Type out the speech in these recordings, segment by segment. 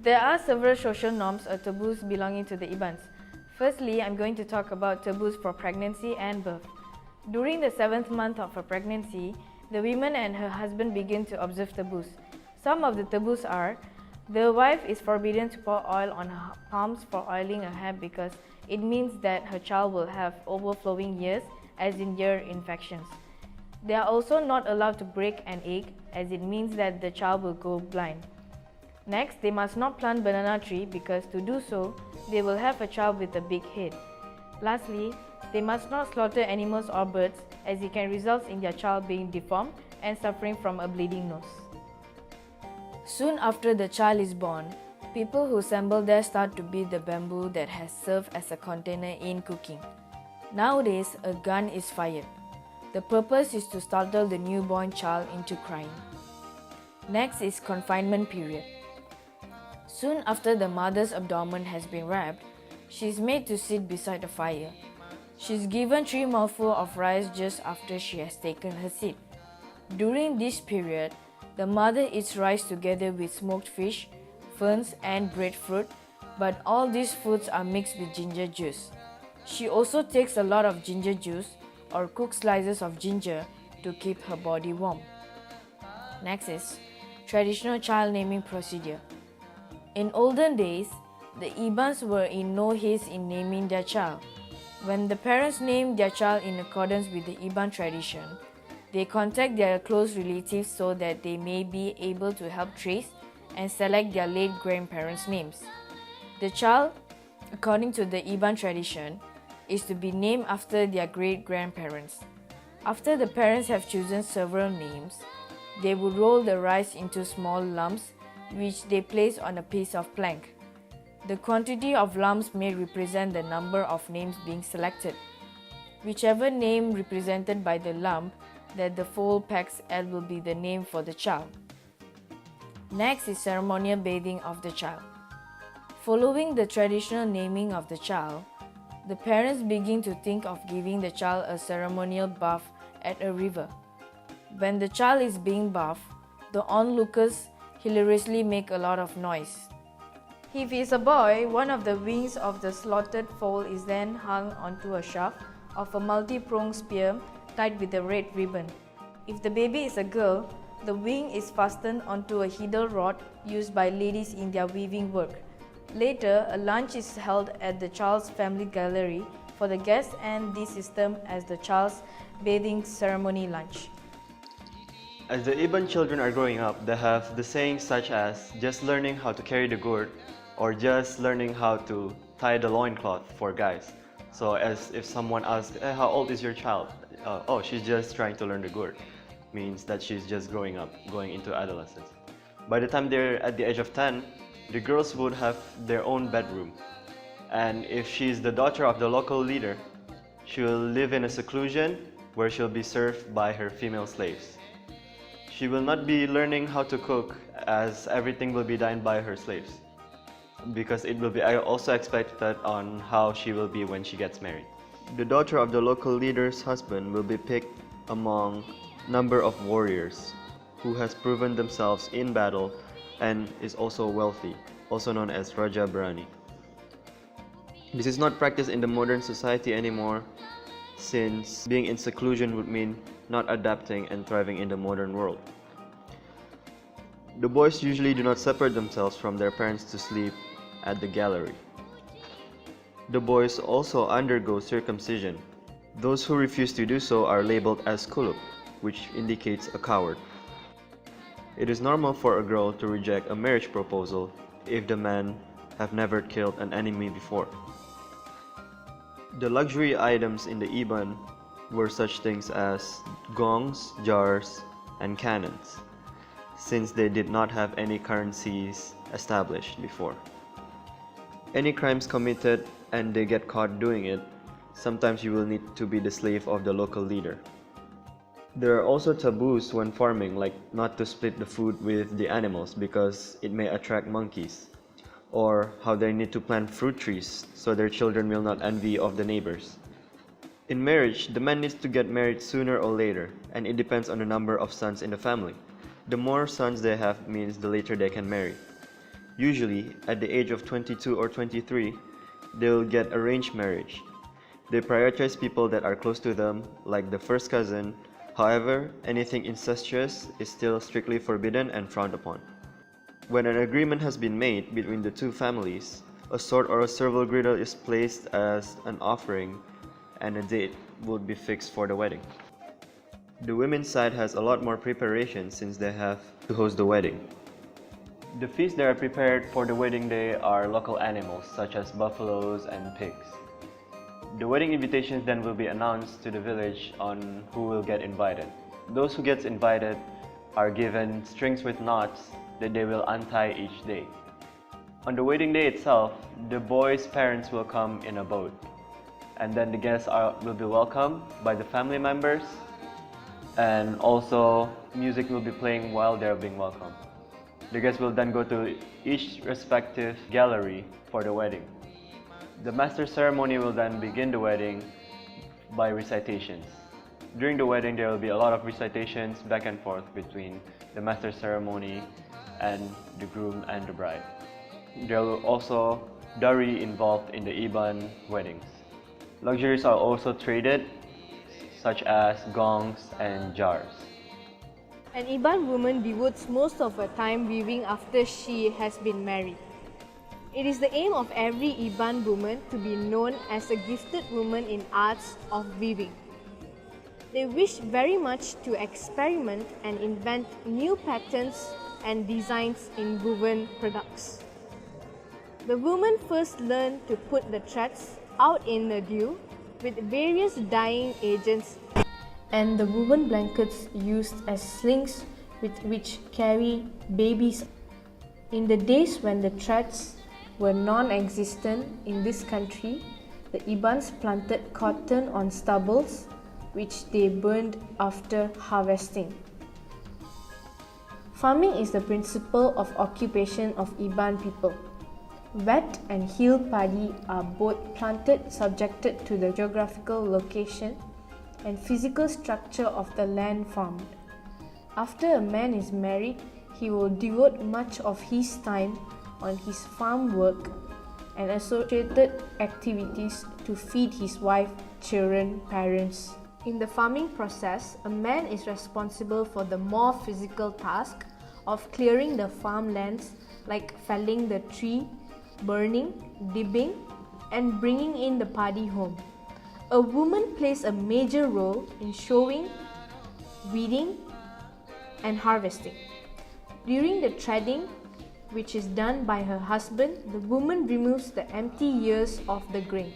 There are several social norms or taboos belonging to the Ibans. Firstly, I'm going to talk about taboos for pregnancy and birth. During the 7th month of a pregnancy, the woman and her husband begin to observe taboos. Some of the taboos are: the wife is forbidden to pour oil on her palms for oiling her hair because it means that her child will have overflowing ears, as in ear infections. They are also not allowed to break an egg, as it means that the child will go blind. Next, they must not plant banana tree because to do so, they will have a child with a big head. Lastly, they must not slaughter animals or birds, as it can result in their child being deformed and suffering from a bleeding nose. Soon after the child is born, people who assemble there start to beat the bamboo that has served as a container in cooking. Nowadays, a gun is fired. The purpose is to startle the newborn child into crying. Next is confinement period. Soon after the mother's abdomen has been wrapped, she is made to sit beside the fire. She is given 3 mouthfuls of rice just after she has taken her seat. During this period, the mother eats rice together with smoked fish, ferns and breadfruit, but all these foods are mixed with ginger juice. She also takes a lot of ginger juice or cooked slices of ginger to keep her body warm. Next is traditional child naming procedure. In olden days, the Ibans were in no haste in naming their child. When the parents named their child in accordance with the Iban tradition, they contact their close relatives so that they may be able to help trace and select their late grandparents' names. The child, according to the Iban tradition, is to be named after their great-grandparents. After the parents have chosen several names, they would roll the rice into small lumps which they place on a piece of plank. The quantity of lumps may represent the number of names being selected. Whichever name represented by the lump that the fowl pecks at will be the name for the child. Next is ceremonial bathing of the child. Following the traditional naming of the child, the parents begin to think of giving the child a ceremonial bath at a river. When the child is being bathed, the onlookers hilariously make a lot of noise. If he is a boy, one of the wings of the slaughtered fowl is then hung onto a shaft of a multi-pronged spear tied with a red ribbon. If the baby is a girl, the wing is fastened onto a hidden rod used by ladies in their weaving work. Later, a lunch is held at the child's family gallery for the guests, and this is termed as the child's bathing ceremony lunch. As the Iban children are growing up, they have the sayings such as just learning how to carry the gourd or just learning how to tie the loincloth for guys. So as if someone asks, how old is your child? Oh, she's just trying to learn the gourd. Means that she's just growing up, going into adolescence. By the time they're at the age of 10, the girls would have their own bedroom. And if she's the daughter of the local leader, she will live in a seclusion where she'll be served by her female slaves. She will not be learning how to cook, as everything will be done by her slaves, because it will be also expected on how she will be when she gets married. The daughter of the local leader's husband will be picked among number of warriors who has proven themselves in battle and is also wealthy, also known as Raja Brani. This is not practiced in the modern society anymore, since being in seclusion would mean not adapting and thriving in the modern world. The boys usually do not separate themselves from their parents to sleep at the gallery. The boys also undergo circumcision. Those who refuse to do so are labeled as kuluk, which indicates a coward. It is normal for a girl to reject a marriage proposal if the man have never killed an enemy before. The luxury items in the Iban were such things as gongs, jars, and cannons, since they did not have any currencies established before. Any crimes committed and they get caught doing it, sometimes you will need to be the slave of the local leader. There are also taboos when farming, like not to split the food with the animals because it may attract monkeys, or how they need to plant fruit trees so their children will not envy of the neighbors. In marriage, the man needs to get married sooner or later, and it depends on the number of sons in the family. The more sons they have means the later they can marry. Usually, at the age of 22 or 23, they'll get arranged marriage. They prioritize people that are close to them, like the first cousin. However, anything incestuous is still strictly forbidden and frowned upon. When an agreement has been made between the two families, a sword or a serval girdle is placed as an offering and a date would be fixed for the wedding. The women's side has a lot more preparation since they have to host the wedding. The feasts that are prepared for the wedding day are local animals such as buffaloes and pigs. The wedding invitations then will be announced to the village on who will get invited. Those who get invited are given strings with knots that they will untie each day. On the wedding day itself, the boys' parents will come in a boat, and then the guests will be welcomed by the family members, and also music will be playing while they're being welcomed. The guests will then go to each respective gallery for the wedding. The master ceremony will then begin the wedding by recitations. During the wedding, there will be a lot of recitations back and forth between the master ceremony and the groom and the bride. There will also dowry involved in the Iban weddings. Luxuries are also traded, such as gongs and jars. An Iban woman devotes most of her time weaving after she has been married. It is the aim of every Iban woman to be known as a gifted woman in arts of weaving. They wish very much to experiment and invent new patterns and designs in woven products. The woman first learned to put the threads out in the dew with various dyeing agents and the woven blankets used as slings with which carry babies. In the days when the threads were non-existent in this country, the Ibans planted cotton on stubbles which they burned after harvesting. Farming is the principle of occupation of Iban people. Wet and hill paddy are both planted subjected to the geographical location and physical structure of the land farmed. After a man is married, he will devote much of his time on his farm work and associated activities to feed his wife, children, parents. In the farming process, a man is responsible for the more physical task of clearing the farmlands like felling the tree, burning, dibbing, and bringing in the paddy home. A woman plays a major role in sowing, weeding, and harvesting. During the treading, which is done by her husband, the woman removes the empty ears of the grain.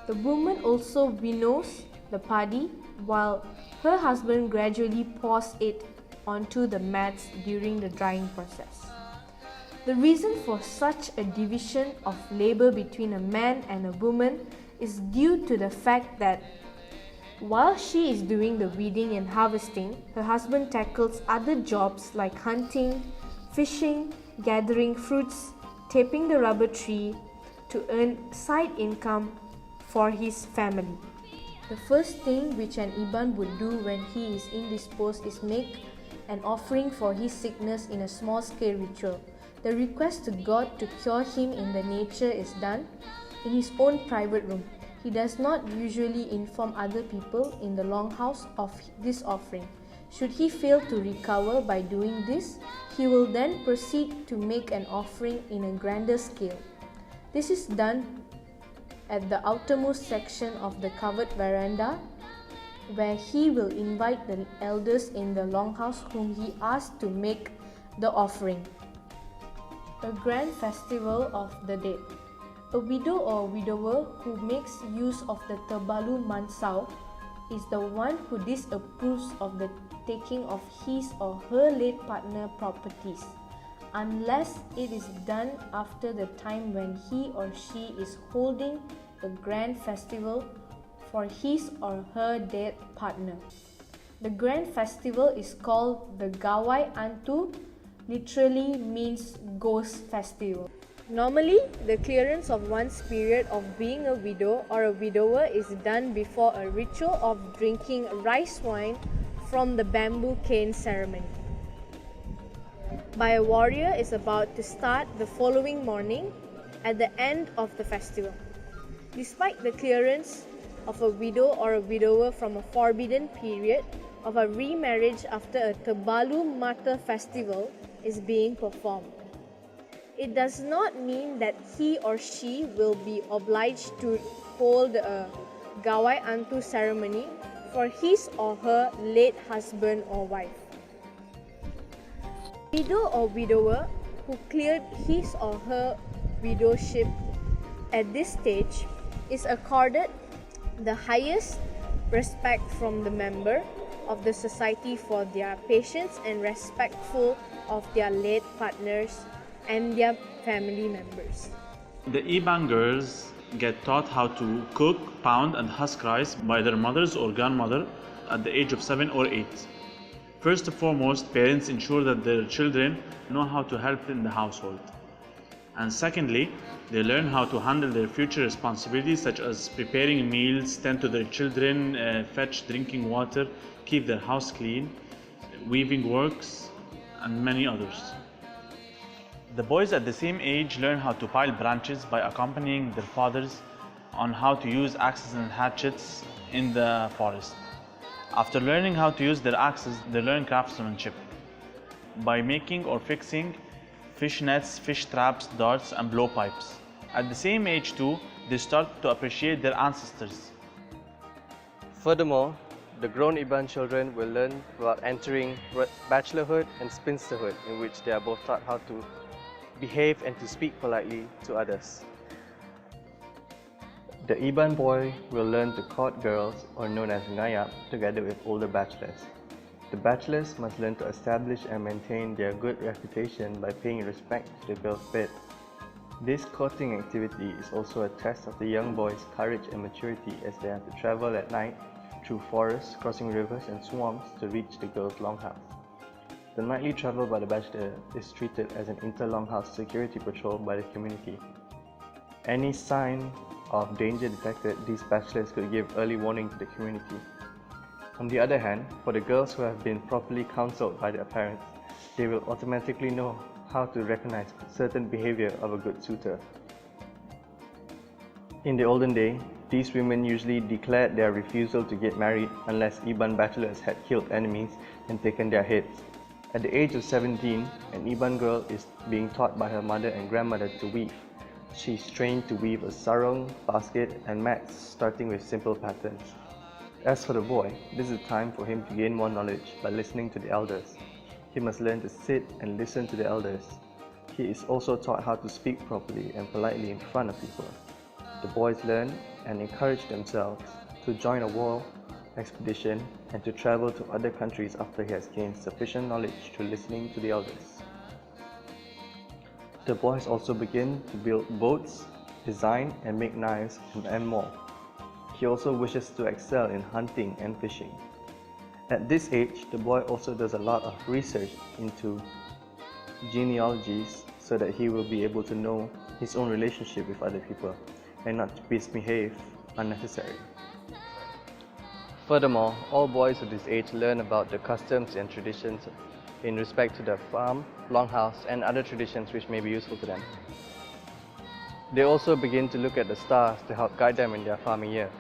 The woman also winnows the paddy while her husband gradually pours it onto the mats during the drying process. The reason for such a division of labor between a man and a woman is due to the fact that while she is doing the weeding and harvesting, her husband tackles other jobs like hunting, fishing, gathering fruits, taping the rubber tree to earn side income for his family. The first thing which an Iban would do when he is indisposed is make an offering for his sickness in a small-scale ritual. The request to God to cure him in the nature is done in his own private room. He does not usually inform other people in the longhouse of this offering. Should he fail to recover by doing this, he will then proceed to make an offering in a grander scale. This is done at the outermost section of the covered veranda, where he will invite the elders in the longhouse whom he asks to make the offering. A grand festival of the dead. A widow or widower who makes use of the Terbalu Mansau is the one who disapproves of the taking of his or her late partner properties, unless it is done after the time when he or she is holding a grand festival for his or her dead partner. The grand festival is called the Gawai Antu, literally means ghost festival. Normally, the clearance of one's period of being a widow or a widower is done before a ritual of drinking rice wine from the bamboo cane ceremony. by a warrior is about to start the following morning at the end of the festival. Despite the clearance of a widow or a widower from a forbidden period of a remarriage after a Tabalu Mata festival is being performed. It does not mean that he or she will be obliged to hold a Gawai Antu ceremony for his or her late husband or wife. Widow or widower who cleared his or her widowship at this stage is accorded the highest respect from the member of the society for their patience and respectful of their late partners and their family members. The Iban girls get taught how to cook, pound, and husk rice by their mothers or grandmother at the age of 7 or 8. First and foremost, parents ensure that their children know how to help in the household. And secondly, they learn how to handle their future responsibilities such as preparing meals, tend to their children, fetch drinking water, keep their house clean, weaving works, and many others. The boys at the same age learn how to pile branches by accompanying their fathers on how to use axes and hatchets in the forest. After learning how to use their axes, they learn craftsmanship by making or fixing fish nets, fish traps, darts, and blowpipes. At the same age too, they start to appreciate their ancestors. Furthermore, the grown Iban children will learn about entering bachelorhood and spinsterhood, in which they are both taught how to behave and to speak politely to others. The Iban boy will learn to court girls, or known as ngayap, together with older bachelors. The bachelors must learn to establish and maintain their good reputation by paying respect to the girl's bed. This courting activity is also a test of the young boys' courage and maturity, as they have to travel at night through forests, crossing rivers and swamps to reach the girl's longhouse. The nightly travel by the bachelor is treated as an inter-longhouse security patrol by the community. Any sign of danger detected, these bachelors could give early warning to the community. On the other hand, for the girls who have been properly counseled by their parents, they will automatically know how to recognize certain behavior of a good suitor. In the olden day, these women usually declared their refusal to get married unless Iban bachelors had killed enemies and taken their heads. At the age of 17, an Iban girl is being taught by her mother and grandmother to weave. She is trained to weave a sarong, basket, and mats, starting with simple patterns. As for the boy, this is a time for him to gain more knowledge by listening to the elders. He must learn to sit and listen to the elders. He is also taught how to speak properly and politely in front of people. The boys learn and encourage themselves to join a war expedition and to travel to other countries after he has gained sufficient knowledge through listening to the elders. The boys also begin to build boats, design and make knives, and more. He also wishes to excel in hunting and fishing. At this age, the boy also does a lot of research into genealogies so that he will be able to know his own relationship with other people and not to misbehave unnecessarily. Furthermore, all boys of this age learn about the customs and traditions in respect to the farm, longhouse, and other traditions which may be useful to them. They also begin to look at the stars to help guide them in their farming year.